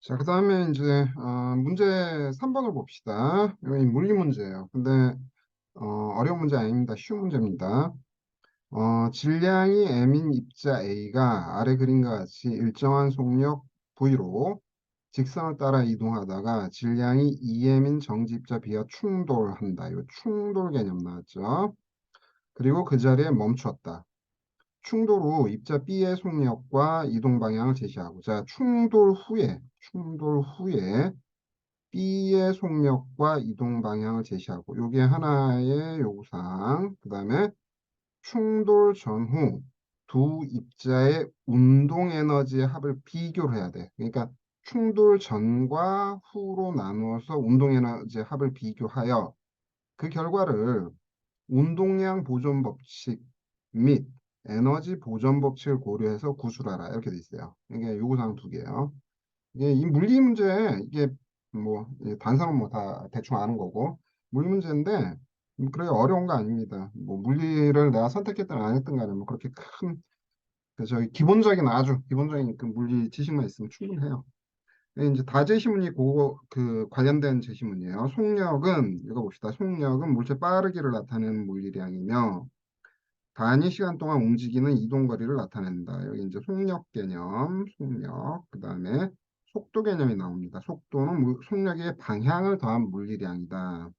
자, 그 다음에 이제 문제 3번을 봅시다. 이거 물리 문제예요. 근데 어려운 문제 아닙니다. 쉬운 문제입니다. 질량이 m인 입자 A가 아래 그림과 같이 일정한 속력 V로 직선을 따라 이동하다가 질량이 2m인 정지 입자 B와 충돌한다. 이 충돌 개념 나왔죠. 그리고 그 자리에 멈추었다. 충돌 후 입자 B의 속력과 이동 방향을 제시하고, 자, 충돌 후에 B의 속력과 이동 방향을 제시하고, 요게 하나의 요구사항. 그 다음에 충돌 전후 두 입자의 운동 에너지의 합을 비교를 해야 돼. 그러니까 충돌 전과 후로 나누어서 운동 에너지의 합을 비교하여 그 결과를 운동량 보존 법칙 및 에너지 보존 법칙을 고려해서 구술하라. 이렇게 돼 있어요. 이게 요구사항 두 개예요. 이게 이 물리 문제, 이게 뭐 단상은 뭐 다 대충 아는 거고 물리 문제인데 그렇게 어려운 거 아닙니다. 뭐 물리를 내가 선택했든 안 했든 간에 뭐 그렇게 큰 저기 기본적인 아주 기본적인 그 물리 지식만 있으면 충분해요. 이제 다제시문이 그 관련된 제시문이에요. 속력은 읽어봅시다. 속력은 물체 빠르기를 나타내는 물리량이며 단위 시간 동안 움직이는 이동 거리를 나타낸다. 여기 이제 속력 개념, 속력, 그 다음에 속도 개념이 나옵니다. 속도는 속력의 방향을 더한 물리량이다.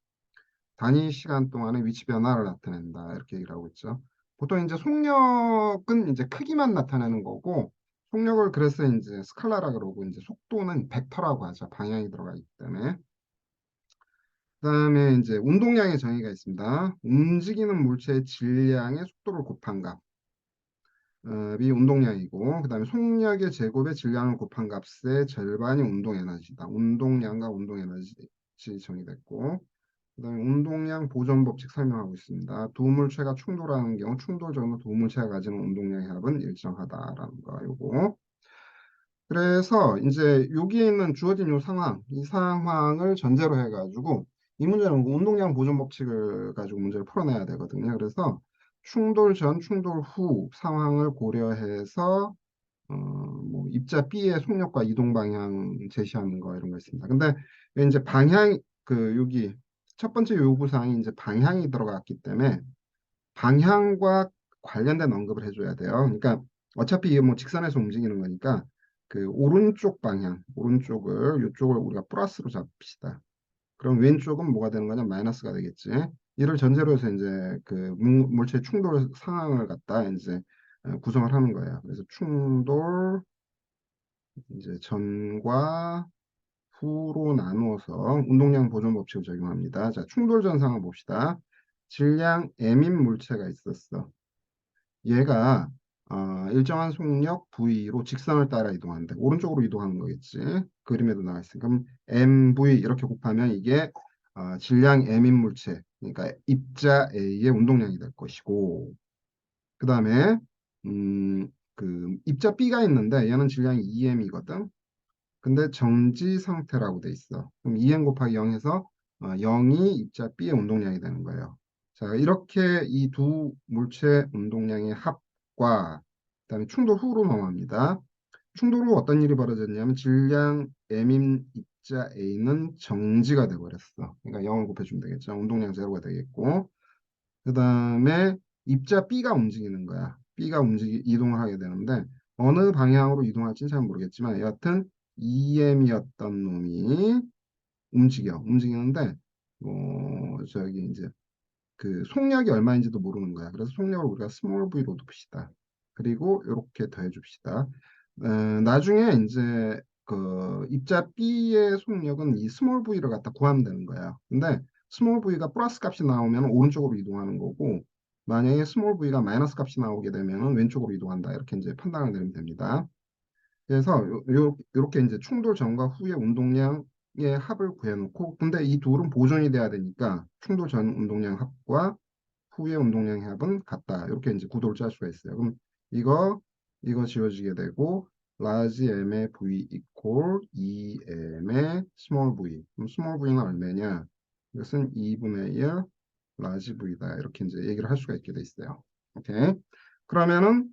단위 시간 동안의 위치 변화를 나타낸다. 이렇게 얘기를 하고 있죠. 보통 이제 속력은 이제 크기만 나타내는 거고, 속력을 그래서 이제 스칼라라 그러고, 이제 속도는 벡터라고 하죠. 방향이 들어가 있기 때문에. 그다음에 이제 운동량의 정의가 있습니다. 움직이는 물체의 질량의 속도를 곱한 값이 운동량이고, 그다음에 속력의 제곱의 질량을 곱한 값의 절반이 운동 에너지다. 운동량과 운동 에너지 정의됐고, 그다음에 운동량 보존 법칙 설명하고 있습니다. 두 물체가 충돌하는 경우 충돌 전후 두 물체가 가지는 운동량의 합은 일정하다라는 거 요거. 그래서 이제 여기에 있는 주어진 요 상황, 이 상황을 전제로 해가지고 이 문제는 운동량 보존 법칙을 가지고 문제를 풀어내야 되거든요. 그래서 충돌 전, 충돌 후 상황을 고려해서 뭐 입자 B의 속력과 이동 방향 제시하는 거 이런 거 있습니다. 근데 이제 방향 그 여기 첫 번째 요구 사항이 이제 방향이 들어갔기 때문에 방향과 관련된 언급을 해줘야 돼요. 그러니까 어차피 이게 뭐 직선에서 움직이는 거니까 그 오른쪽 방향, 오른쪽을 이쪽을 우리가 플러스로 잡읍시다. 그럼 왼쪽은 뭐가 되는 거냐? 마이너스가 되겠지. 이를 전제로 해서 이제 그 물체 충돌 상황을 갖다 이제 구성을 하는 거예요. 그래서 충돌 이제 전과 후로 나누어서 운동량 보존 법칙을 적용합니다. 자, 충돌 전 상황 봅시다. 질량 m인 물체가 있었어. 얘가 일정한 속력 V로 직선을 따라 이동하는데 오른쪽으로 이동하는 거겠지. 그림에도 나와 있으니 그럼 MV 이렇게 곱하면 이게 질량 M인 물체, 그러니까 입자 A의 운동량이 될 것이고 그 다음에 그 입자 B가 있는데 얘는 질량이 2M이거든. 근데 정지 상태라고 돼 있어. 그럼 2N 곱하기 0에서 0이 입자 B의 운동량이 되는 거예요. 자, 이렇게 이 두 물체 운동량의 합과 그다음에 충돌 후로 넘어갑니다. 충돌 후 어떤 일이 벌어졌냐면 질량 M인 입자 A는 정지가 돼버렸어. 그러니까 0을 곱해주면 되겠죠. 운동량 제로가 되겠고 그다음에 입자 B가 움직이는 거야. B가 이동을 하게 되는데 어느 방향으로 이동할지는 잘 모르겠지만 여하튼 EM이었던 놈이 움직이는데 저기 이제 그 속력이 얼마인지도 모르는 거야. 그래서 속력을 우리가 스몰 v로 둡시다. 그리고 이렇게 더해 줍시다. 나중에 이제 그 입자 B의 속력은 이 스몰 v를 갖다 구하면 되는 거야. 근데 스몰 v가 플러스 값이 나오면 오른쪽으로 이동하는 거고 만약에 스몰 v가 마이너스 값이 나오게 되면 왼쪽으로 이동한다. 이렇게 이제 판단을 내리면 됩니다. 그래서 요렇게 이제 충돌 전과 후의 운동량의 합을 구해놓고 근데 이 둘은 보존이 돼야 되니까 충돌 전 운동량 합과 후의 운동량 합은 같다. 이렇게 이제 구도를 짤 수가 있어요. 그럼 이거 지워지게 되고 large m의 v equal 2m의 small v. 그럼 small v는 얼마냐? 이것은 2분의 1 large v다. 이렇게 이제 얘기를 할 수가 있게 돼 있어요. 오케이. 그러면은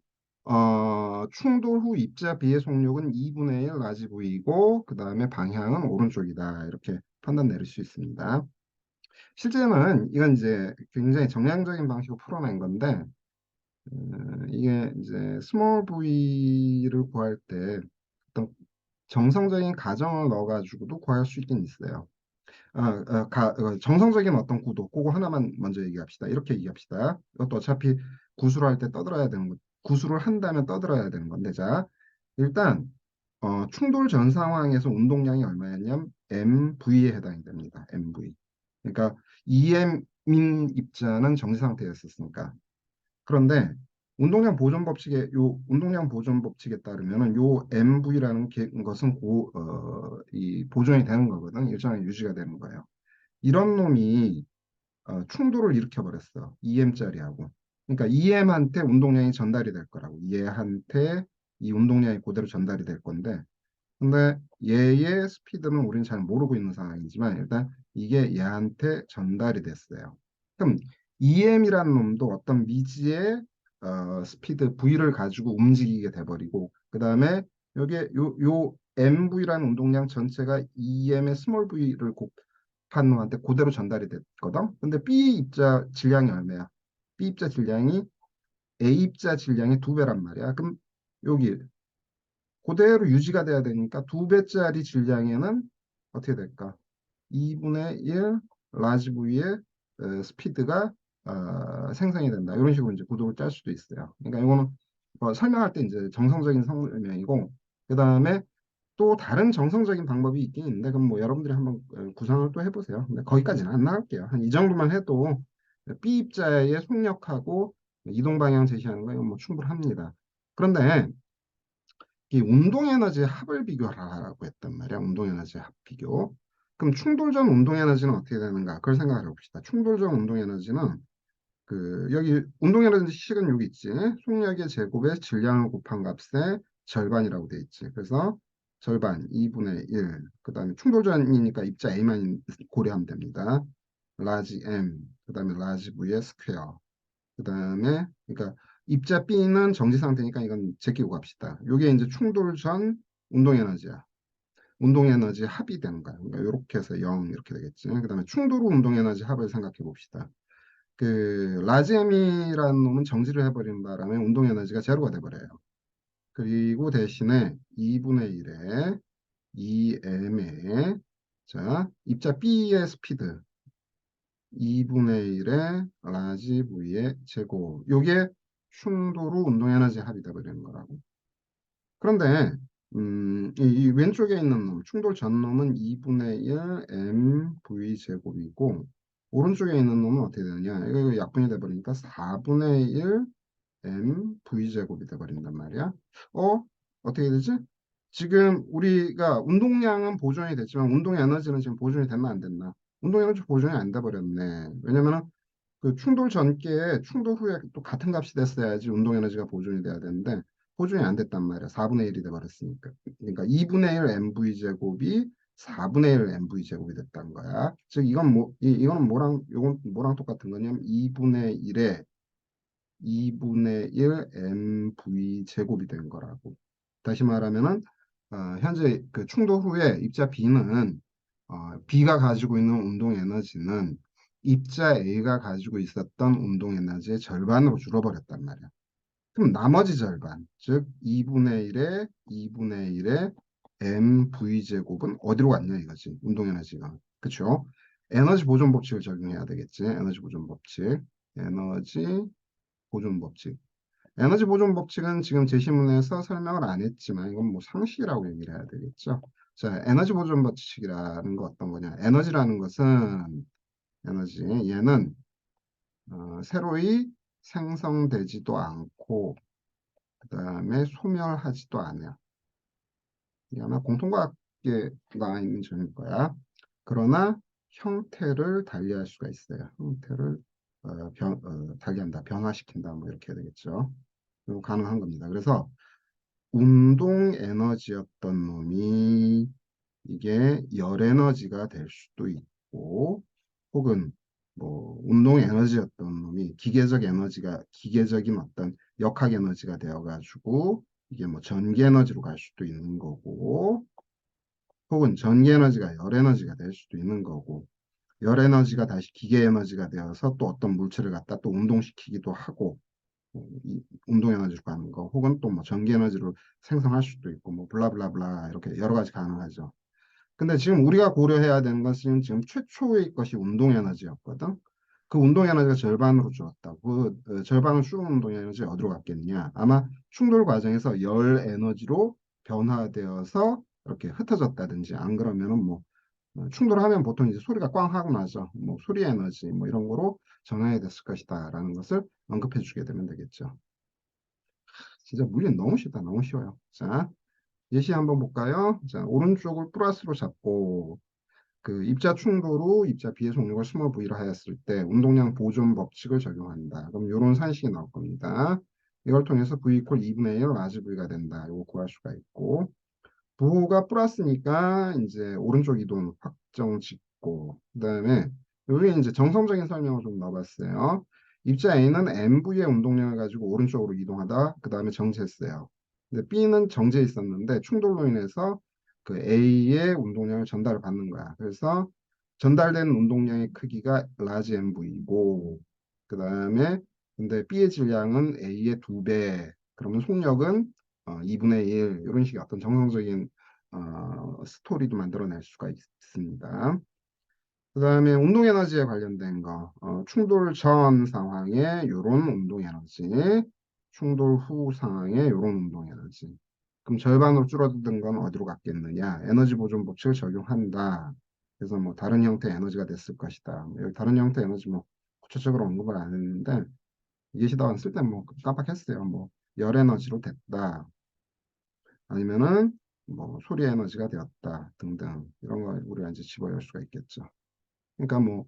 충돌 후 입자 B의 속력은 2분의 1 라지 V이고 그 다음에 방향은 오른쪽이다. 이렇게 판단 내릴 수 있습니다. 실제는 이건 이제 굉장히 정량적인 방식으로 풀어낸 건데 이게 이제 스몰 v를 구할 때 어떤 정성적인 가정을 넣어가지고도 구할 수 있긴 있어요. 정성적인 어떤 구도, 그거 하나만 먼저 얘기합시다. 이렇게 얘기합시다. 이것도 어차피 구수를 할 때 떠들어야 되는 거, 구수를 한다면 떠들어야 되는 건데, 자, 일단 충돌 전 상황에서 운동량이 얼마였냐면 MV에 해당이 됩니다. MV. 그러니까 EM인 입자는 정지 상태였었으니까. 그런데 운동량 보존 법칙에 따르면은 요 MV라는 것은 이 보존이 되는 거거든. 일정하게 유지가 되는 거예요. 이런 놈이 충돌을 일으켜 버렸어. EM짜리하고. 그러니까 EM한테 운동량이 전달이 될 거라고. 얘한테 이 운동량이 그대로 전달이 될 건데 근데 얘의 스피드는 우리는 잘 모르고 있는 상황이지만 일단 이게 얘한테 전달이 됐어요. 그럼 EM이라는 놈도 어떤 미지의 스피드 V를 가지고 움직이게 돼버리고 그 다음에 여기에 요 MV라는 운동량 전체가 EM의 스몰 V를 곱한 놈한테 그대로 전달이 됐거든. 근데 B 입자 질량이 얼마야? B 입자 질량이 A 입자 질량의 2배란 말이야. 그럼 여기 그대로 유지가 돼야 되니까 2배짜리 질량에는 어떻게 될까? 2분의 1 라지 V의 스피드가 생성이 된다. 이런 식으로 이제 구도를 짤 수도 있어요. 그러니까 이거는 설명할 때 이제 정성적인 설명이고, 그 다음에 또 다른 정성적인 방법이 있긴 있는데, 그럼 뭐 여러분들이 한번 구상을 또 해보세요. 근데 거기까지는 안 나갈게요. 한 이 정도만 해도 B 입자의 속력하고 이동 방향 제시하는 거 이건 뭐 충분합니다. 그런데 이 운동 에너지의 합을 비교하라고 했단 말이야. 운동 에너지 합 비교. 그럼 충돌 전 운동 에너지는 어떻게 되는가? 그걸 생각해 봅시다. 충돌 전 운동 에너지는 여기 운동 에너지 식은 여기 있지. 속력의 제곱에 질량을 곱한 값의 절반이라고 돼 있지. 그래서 절반 2분의 1. 그다음에 충돌 전이니까 입자 A만 고려하면 됩니다. 라지 M. 그다음에 라지 V의 스퀘어. 그다음에 그러니까 입자 B는 정지 상태니까 이건 제끼고 갑시다. 이게 이제 충돌 전 운동 에너지야. 운동 에너지 합이 되는 거야. 그러니까 이렇게 해서 0 이렇게 되겠지. 그다음에 충돌 후 운동 에너지 합을 생각해 봅시다. 라지엠이라는 놈은 정지를 해버린 바람에 운동 에너지가 제로가 돼버려요. 그리고 대신에 2분의 1에 2m의 자 입자 B의 스피드 2분의 1의 라지 V의 제곱. 요게 충돌 후 운동 에너지 합이 돼버리는 거라고. 그런데 이 왼쪽에 있는 놈, 충돌 전 놈은 2분의 1 mv 제곱이고 오른쪽에 있는 놈은 어떻게 되느냐? 이거 약분이 돼버리니까 4분의 1 mv 제곱이 돼버린단 말이야. 어? 어떻게 되지? 지금 우리가 운동량은 보존이 됐지만 운동 에너지는 지금 보존이 됐나 안 됐나? 운동 에너지 보존이 안 돼버렸네. 왜냐면은 그 충돌 전개에 충돌 후에 또 같은 값이 됐어야지 운동 에너지가 보존이 돼야 되는데 보존이 안 됐단 말이야. 4분의 1이 돼버렸으니까. 그러니까 2분의 1 mv 제곱이 4분의 1 mv 제곱이 됐다는 거야. 즉 이거는 요건 뭐랑 똑같은 거냐면 2분의 1 mv 제곱이 된 거라고. 다시 말하면은 현재 그 충돌 후에 입자 B는 B가 가지고 있는 운동 에너지는 입자 A가 가지고 있었던 운동 에너지의 절반으로 줄어버렸단 말이야. 그럼 나머지 절반, 즉 2분의 1의 mv 제곱은 어디로 갔냐 이거지. 운동 에너지가. 그렇죠? 에너지 보존 법칙을 적용해야 되겠지. 에너지 보존 법칙. 에너지 보존 법칙. 에너지 보존 법칙은 지금 제시문에서 설명을 안 했지만 이건 뭐 상식이라고 얘기를 해야 되겠죠. 자, 에너지 보존 법칙이라는 거 어떤 거냐? 에너지라는 것은 얘는 새로이 생성되지도 않고 그다음에 소멸하지도 않아요. 이게 아마 공통과학에 나와 있는 점일 거야. 그러나 형태를 달리할 수가 있어요. 형태를 달리한다, 변화시킨다, 뭐 이렇게 해야 되겠죠. 이거 가능한 겁니다. 그래서 운동 에너지였던 놈이 이게 열 에너지가 될 수도 있고 혹은 뭐 운동 에너지였던 놈이 기계적인 어떤 역학 에너지가 되어가지고 이게 뭐 전기 에너지로 갈 수도 있는 거고, 혹은 전기 에너지가 열 에너지가 될 수도 있는 거고, 열 에너지가 다시 기계 에너지가 되어서 또 어떤 물체를 갖다 또 운동시키기도 하고, 이 운동 에너지로 가는 거, 혹은 또 뭐 전기 에너지로 생성할 수도 있고, 뭐 블라블라블라 이렇게 여러 가지 가능하죠. 근데 지금 우리가 고려해야 되는 것은 지금 최초의 것이 운동 에너지였거든. 그 운동 에너지가 절반으로 줄었다. 절반을 줄은 운동 에너지가 어디로 갔겠냐? 아마 충돌 과정에서 열 에너지로 변화되어서 이렇게 흩어졌다든지, 안 그러면은 뭐 충돌하면 보통 이제 소리가 꽝 하고 나죠. 뭐 소리 에너지 뭐 이런 거로 전환이 됐을 것이다라는 것을 언급해 주게 되면 되겠죠. 진짜 물리 너무 쉽다. 너무 쉬워요. 자, 예시 한번 볼까요? 자, 오른쪽을 플러스로 잡고 그 입자 충돌 후 입자 B의 속력을 스몰 v로 하였을 때 운동량 보존 법칙을 적용한다. 그럼 이런 산식이 나올 겁니다. 이걸 통해서 V 이퀄 2분의 1 라지 V가 된다. 이거 구할 수가 있고, 부호가 플러스니까 이제 오른쪽 이동 확정 짓고, 그다음에 여기 이제 정성적인 설명을 좀 넣어봤어요. 입자 A는 MV의 운동량을 가지고 오른쪽으로 이동하다 그다음에 정지했어요. 근데 B는 정지해 있었는데 충돌로 인해서 그 A의 운동량을 전달을 받는 거야. 그래서 전달된 운동량의 크기가 라지 MV이고, 그다음에 근데 B의 질량은 A의 2배. 그러면 속력은 2분의 1, 이런 식의 어떤 정성적인 스토리도 만들어낼 수가 있습니다. 그 다음에 운동 에너지에 관련된 거, 충돌 전 상황에 이런 운동 에너지, 충돌 후 상황에 이런 운동 에너지. 그럼 절반으로 줄어든 건 어디로 갔겠느냐? 에너지 보존 법칙을 적용한다. 그래서 뭐 다른 형태의 에너지가 됐을 것이다. 여기 다른 형태의 에너지 뭐 구체적으로 언급을 안 했는데 예시다원 쓸 때 뭐 깜빡했어요. 뭐 열 에너지로 됐다. 아니면은 뭐 소리 에너지가 되었다 등등 이런 거 우리가 이제 집어넣을 수가 있겠죠. 그러니까 뭐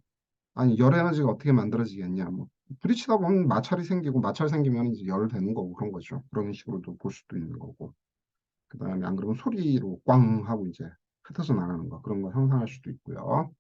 아니 열 에너지가 어떻게 만들어지겠냐, 뭐 부딪히다 보면 마찰이 생기고 마찰 생기면 이제 열 되는 거고 그런 거죠. 그런 식으로도 볼 수도 있는 거고, 그다음에 안 그러면 소리로 꽝 하고 이제 흩어져 나가는 거, 그런 거 형상할 수도 있고요.